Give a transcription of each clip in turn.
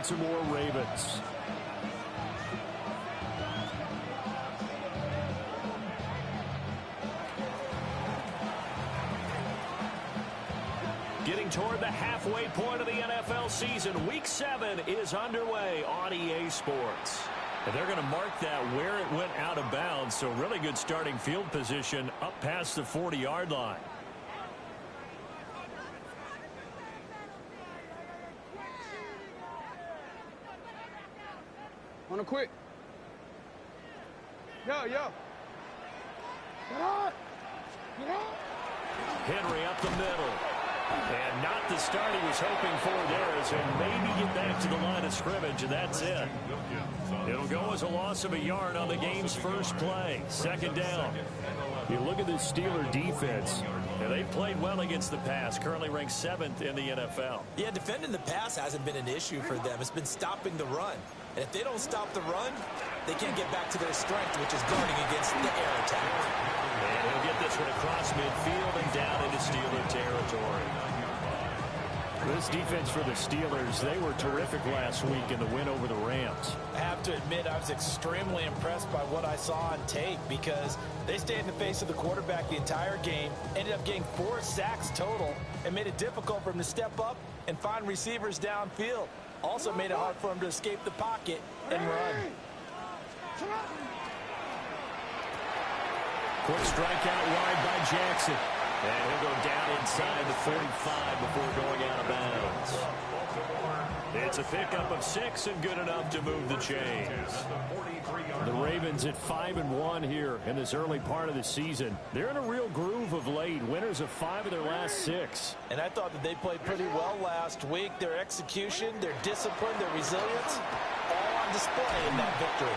Baltimore Ravens. Getting toward the halfway point of the NFL season, Week 7 is underway on EA Sports. And they're going to mark that where it went out of bounds, so really good starting field position up past the 40-yard line. On a quick. Yo. Get on. Henry up the middle. And not the start he was hoping for there, as he'll maybe get back to the line of scrimmage, and that's it. It'll go as a loss of a yard on the game's first play. Second down. You look at the Steeler defense, and they've played well against the pass, currently ranked 7th in the NFL. Yeah, defending the pass hasn't been an issue for them. It's been stopping the run. And if they don't stop the run, they can't get back to their strength, which is guarding against the air attack. And he'll get this one across midfield and down into Steeler territory. This defense for the Steelers, they were terrific last week in the win over the Rams. I have to admit, I was extremely impressed by what I saw on tape, because they stayed in the face of the quarterback the entire game, ended up getting 4 sacks total, and made it difficult for him to step up and find receivers downfield. Also made it hard for him to escape the pocket and run. Quick strike out wide by Jackson. And he'll go down inside the 45 before going out of bounds. It's a pickup of 6 and good enough to move the chains. The Ravens at 5-1 here in this early part of the season. They're in a real groove of late. Winners of 5 of their last 6. And I thought that they played pretty well last week. Their execution, their discipline, their resilience, all on display in that victory.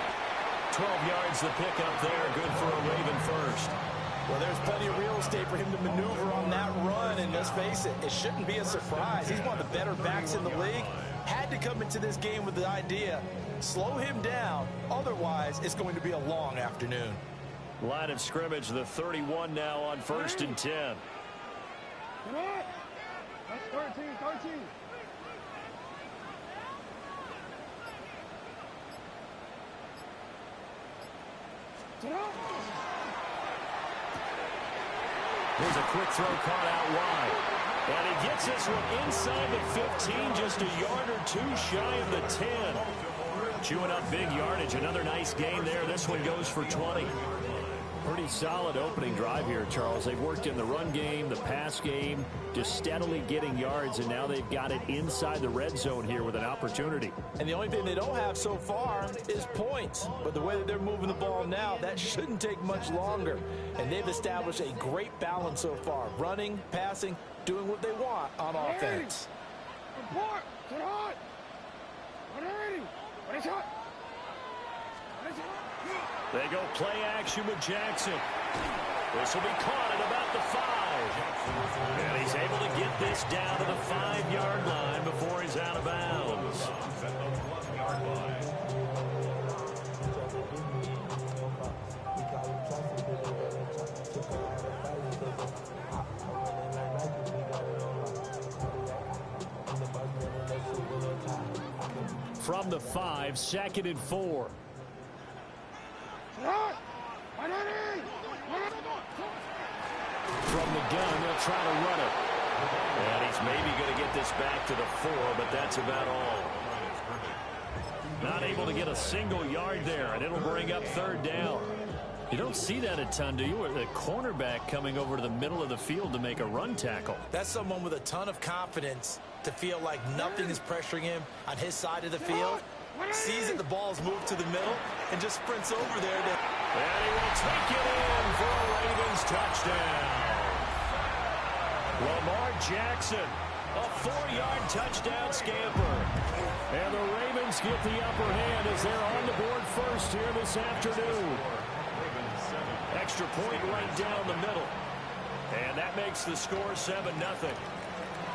12 yards the pickup there. Good for a Raven first. Well, there's plenty of real estate for him to maneuver on that run, and let's face it, it shouldn't be a surprise. He's one of the better backs in the league. Had to come into this game with the idea, slow him down, otherwise it's going to be a long afternoon. Line of scrimmage, the 31 now on 1st and 10. Come on. That's 13. Here's a quick throw caught out wide. And he gets this one inside the 15, just a yard or 2 shy of the 10. Chewing up big yardage. Another nice gain there. This one goes for 20. Pretty solid opening drive here, Charles. They've worked in the run game, the pass game, just steadily getting yards, and now they've got it inside the red zone here with an opportunity. And the only thing they don't have so far is points. But the way that they're moving the ball now, that shouldn't take much longer. And they've established a great balance so far. Running, passing, doing what they want on offense. Report. Get hot. 180. What is hot? They go play action with Jackson. This will be caught at about the 5. And he's able to get this down to the 5-yard line before he's out of bounds. From the 5, 2nd and 4. From the gun, they'll try to run it. And he's maybe going to get this back to the 4, but that's about all. Not able to get a single yard there, and it'll bring up 3rd down. You don't see that a ton, do you? Or the cornerback coming over to the middle of the field to make a run tackle. That's someone with a ton of confidence to feel like nothing is pressuring him on his side of the field. Sees that the ball's moved to the middle and just sprints over there. And he will take it in for a Ravens touchdown. Lamar Jackson, a 4-yard touchdown scamper. And the Ravens get the upper hand as they're on the board first here this afternoon. Extra point right down the middle. And that makes the score 7-0.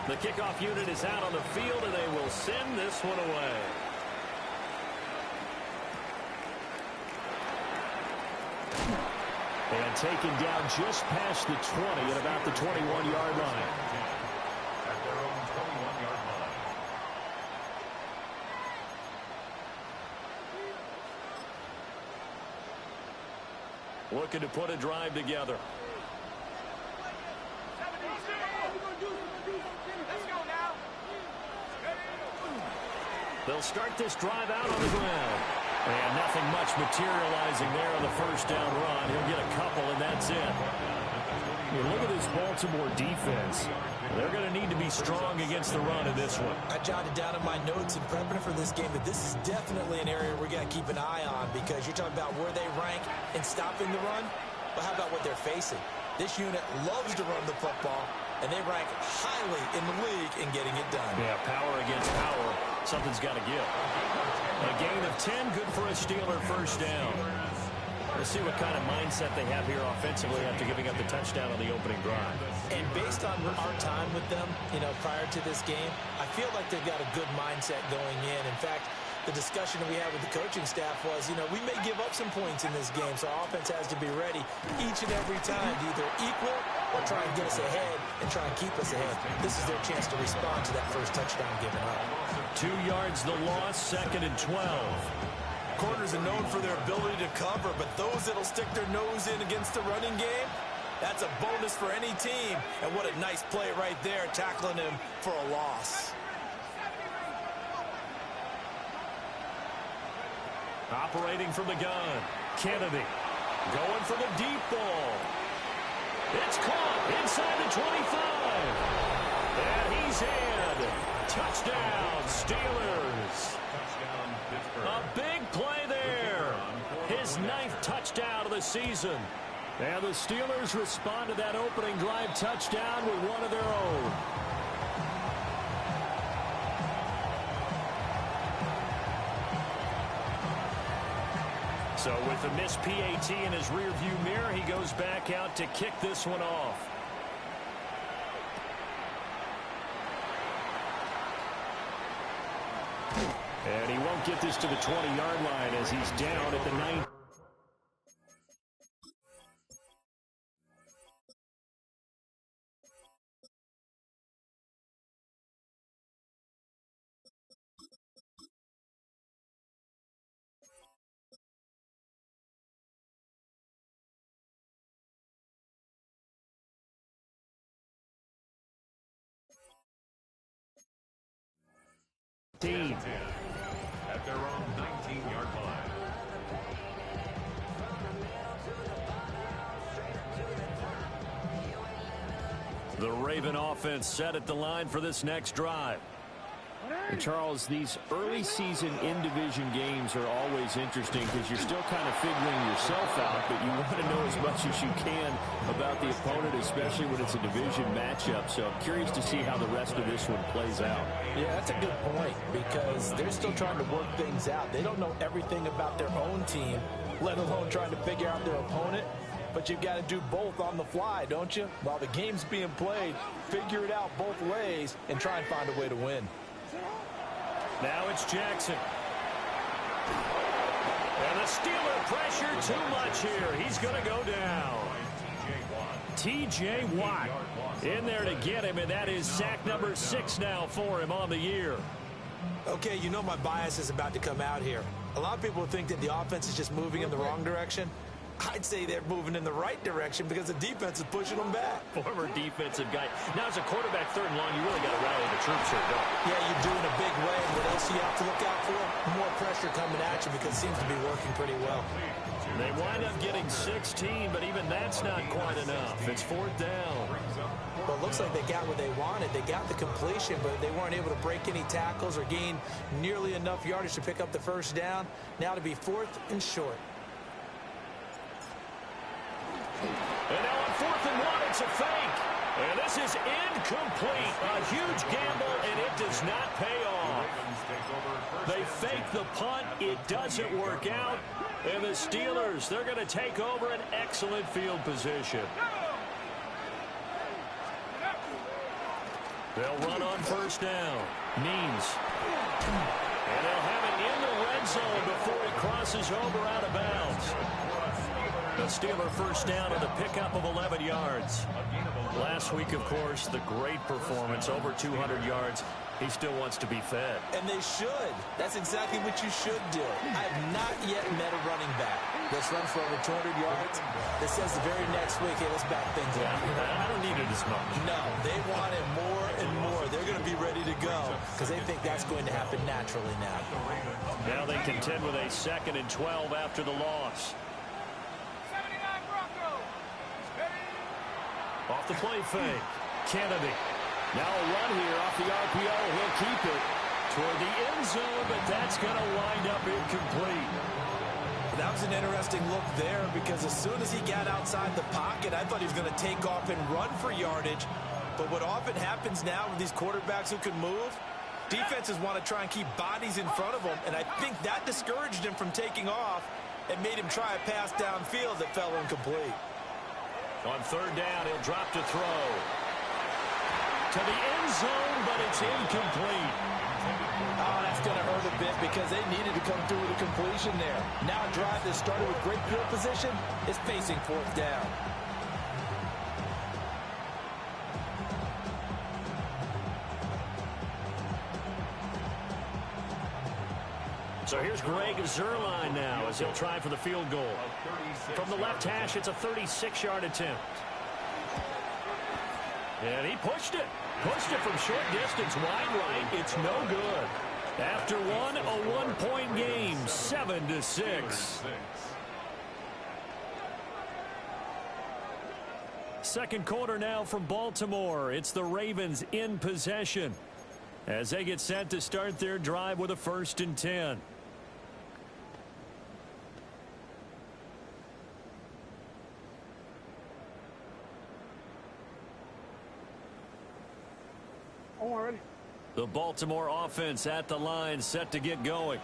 The kickoff unit is out on the field, and they will send this one away. And taken down just past the 20 at about the 21-yard line. looking to put a drive together. They'll start this drive out on the ground. And nothing much materializing there on the first down run. He'll get a couple, and that's it. Look at this Baltimore defense. They're going to need to be strong against the run in this one. I jotted down in my notes in prepping for this game that this is definitely an area we're going to keep an eye on, because you're talking about where they rank in stopping the run. But how about what they're facing? This unit loves to run the football, and they rank highly in the league in getting it done. Yeah, power against power. Something's got to give. A gain of 10, good for a Steeler first down. Let's see what kind of mindset they have here offensively after giving up the touchdown on the opening drive. And based on our time with them, prior to this game, I feel like they've got a good mindset going in. In fact, the discussion that we had with the coaching staff was, we may give up some points in this game, so our offense has to be ready each and every time to either equal or try and get us ahead and try and keep us ahead. This is their chance to respond to that first touchdown given up. 2 yards the loss, 2nd and 12. Corners are known for their ability to cover, but those that'll stick their nose in against the running game, that's a bonus for any team. And what a nice play right there, tackling him for a loss. Operating from the gun, Kennedy going for the deep ball. It's caught inside the 25. And he's in. Touchdown, Steelers. A big play there. His 9th touchdown of the season. And the Steelers respond to that opening drive touchdown with one of their own. So with a missed PAT in his rearview mirror, he goes back out to kick this one off. And he won't get this to the 20-yard line as he's down at the 9. At their own 19-yard line. The Raven offense set at the line for this next drive. And Charles, these early season in-division games are always interesting because you're still kind of figuring yourself out, but you want to know as much as you can about the opponent, especially when it's a division matchup. So I'm curious to see how the rest of this one plays out. Yeah, that's a good point, because they're still trying to work things out. They don't know everything about their own team, let alone trying to figure out their opponent. But you've got to do both on the fly, don't you? While the game's being played, figure it out both ways and try and find a way to win. Now it's Jackson. And the Steeler pressure too much here. He's going to go down. T.J. Watt in there to get him, and that is sack number 6 now for him on the year. Okay, my bias is about to come out here. A lot of people think that the offense is just moving in the wrong direction. I'd say they're moving in the right direction because the defense is pushing them back. Former defensive guy. Now, as a quarterback, 3rd and long, you really got to rally the troops here, don't you? Yeah, you do in a big way. And what else do you have to look out for? More pressure coming at you, because it seems to be working pretty well. They wind up getting 16, but even that's not quite enough. It's 4th down. Well, it looks like they got what they wanted. They got the completion, but they weren't able to break any tackles or gain nearly enough yardage to pick up the first down. Now to be 4th and short. And now on 4th and 1, it's a fake. And this is incomplete. A huge gamble, and it does not pay off. They fake the punt. It doesn't work out. And the Steelers, they're going to take over an excellent field position. They'll run on 1st down. Means. And they'll have it in the red zone before he crosses over out of bounds. The Steeler first down on the pickup of 11 yards. Last week, of course, the great performance, over 200 yards. He still wants to be fed. And they should. That's exactly what you should do. I have not yet met a running back that's run for over 200 yards that says the very next week, hey, let's back things up. I don't need it as much. No, they want it more and more. They're going to be ready to go because they think that's going to happen naturally now. Now they contend with a 2nd and 12 after the loss. 79 Broncos. Off the play fake. Kennedy. Now a run here off the RPO. He'll keep it toward the end zone, but that's going to wind up incomplete. That was an interesting look there because as soon as he got outside the pocket, I thought he was going to take off and run for yardage. But what often happens now with these quarterbacks who can move, defenses want to try and keep bodies in front of them, and I think that discouraged him from taking off and made him try a pass downfield that fell incomplete. On 3rd down, he'll drop to throw. To the end zone, but it's incomplete. Oh, that's going to hurt a bit because they needed to come through with a completion there. Now a drive that started with great field position is facing 4th down. So here's Greg Zuerlein now as he'll try for the field goal. From the left hash, it's a 36-yard attempt. And he pushed it. Pushed it from short distance, wide right. It's no good. After one, a 1-point game, 7-6. Second quarter now from Baltimore. It's the Ravens in possession as they get set to start their drive with a 1st and 10. The Baltimore offense at the line, set to get going.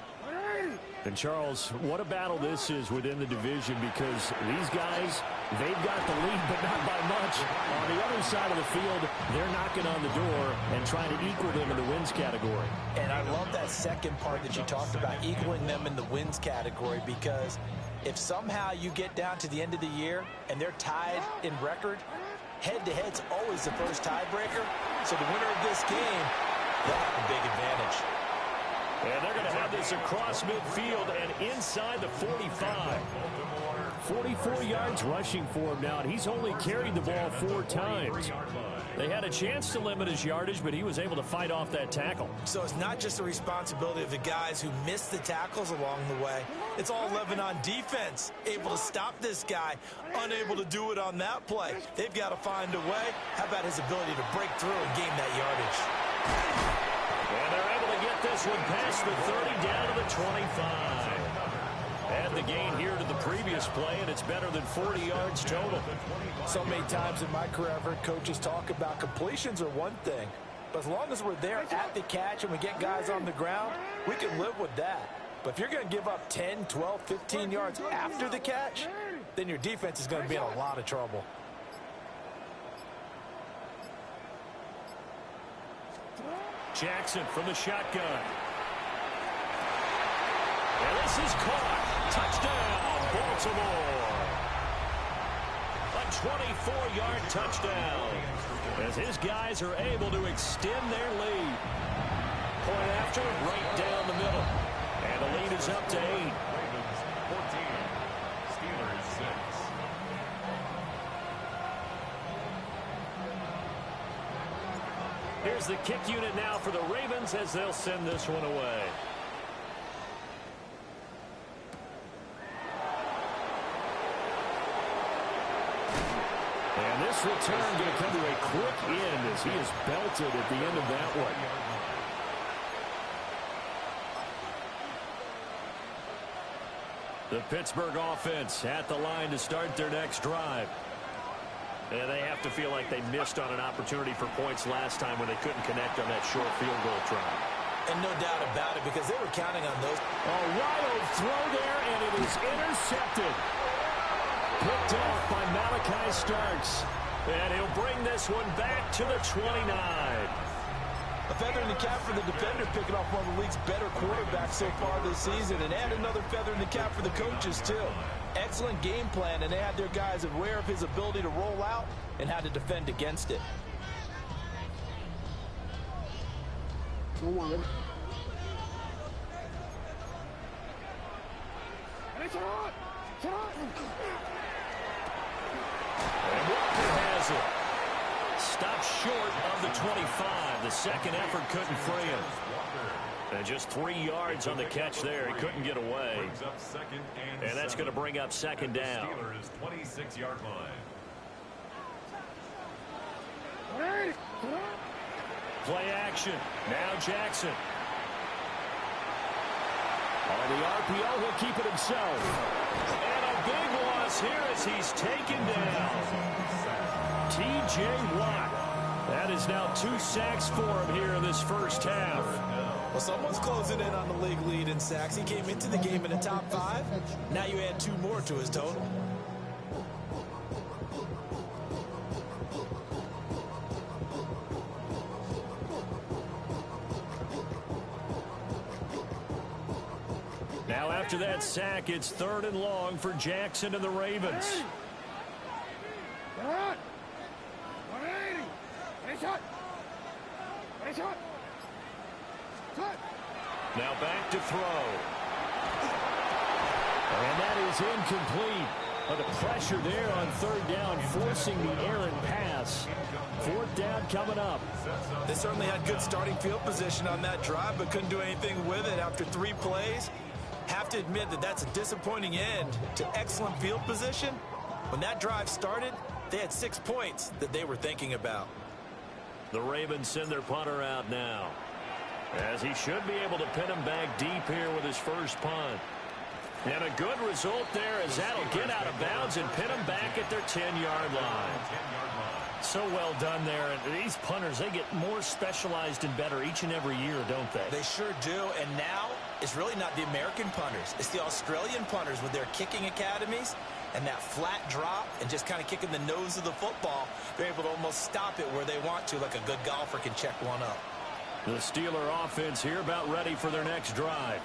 And Charles, what a battle this is within the division because these guys, they've got the lead, but not by much. On the other side of the field, they're knocking on the door and trying to equal them in the wins category. And I love that second part that you talked about, equaling them in the wins category, because if somehow you get down to the end of the year and they're tied in record, head-to-head's always the first tiebreaker. So the winner of this game, they'll have a big advantage. And they're going to have this across midfield and inside the 45. 44 yards rushing for him now, and he's only carried the ball 4 times. They had a chance to limit his yardage, but he was able to fight off that tackle. So it's not just the responsibility of the guys who missed the tackles along the way. It's all 11 on defense, able to stop this guy, unable to do it on that play. They've got to find a way. How about his ability to break through and gain that yardage? And they're able to get this one past the 30 down to the 25. Add the gain here to the previous play, and it's better than 40 yards total. So many times in my career, I've heard coaches talk about completions are one thing, but as long as we're there at the catch and we get guys on the ground, we can live with that. But if you're going to give up 10, 12, 15 yards after the catch, then your defense is going to be in a lot of trouble. Jackson from the shotgun. And this is caught. Touchdown, Baltimore. A 24-yard touchdown as his guys are able to extend their lead. Point after, right down the middle. And the lead is up to 8. Ravens 14, Steelers 6. Here's the kick unit now for the Ravens as they'll send this one away. And this return going to come to a quick end as he is belted at the end of that one. The Pittsburgh offense at the line to start their next drive. And they have to feel like they missed on an opportunity for points last time when they couldn't connect on that short field goal try. And no doubt about it, because they were counting on those. A wild throw there, and it is intercepted. Picked off by Malachi Starks. And he'll bring this one back to the 29. A feather in the cap for the defender, picking off one of the league's better quarterbacks so far this season, and add another feather in the cap for the coaches, too. Excellent game plan, and they had their guys aware of his ability to roll out and how to defend against it. Don't worry. And it's hot. It's hot. And Walker has it. Stopped short of the 25. The second effort couldn't free him. And just 3 yards on the catch there. He couldn't get away. And that's going to bring up second down. Steelers' 26-yard line. Play action. Now Jackson. On the RPO, he'll keep it himself. And a big loss here as he's taken down. T.J. Watt. That is now 2 sacks for him here in this first half. Well, someone's closing in on the league lead in sacks. He came into the game in the top 5. Now you add 2 more to his total. Now after that sack, it's 3rd and long for Jackson and the Ravens. Hot. 180. And it's hot. And it's hot. It's hot. Now back to throw. And that is incomplete. But the pressure there on 3rd down, forcing the errant pass. 4th down coming up. They certainly had good starting field position on that drive, but couldn't do anything with it after 3 plays. Have to admit that that's a disappointing end to excellent field position. When that drive started, they had 6 points that they were thinking about. The Ravens send their punter out now, as he should be able to pin him back deep here with his first punt. And a good result there, as that'll get out of bounds and pin him back at their 10-yard line. So well done there. And these punters, they get more specialized and better each and every year, don't they? They sure do. And now it's really not the American punters. It's the Australian punters with their kicking academies and that flat drop and just kind of kicking the nose of the football. They're able to almost stop it where they want to, like a good golfer can check one up. The Steeler offense here about ready for their next drive.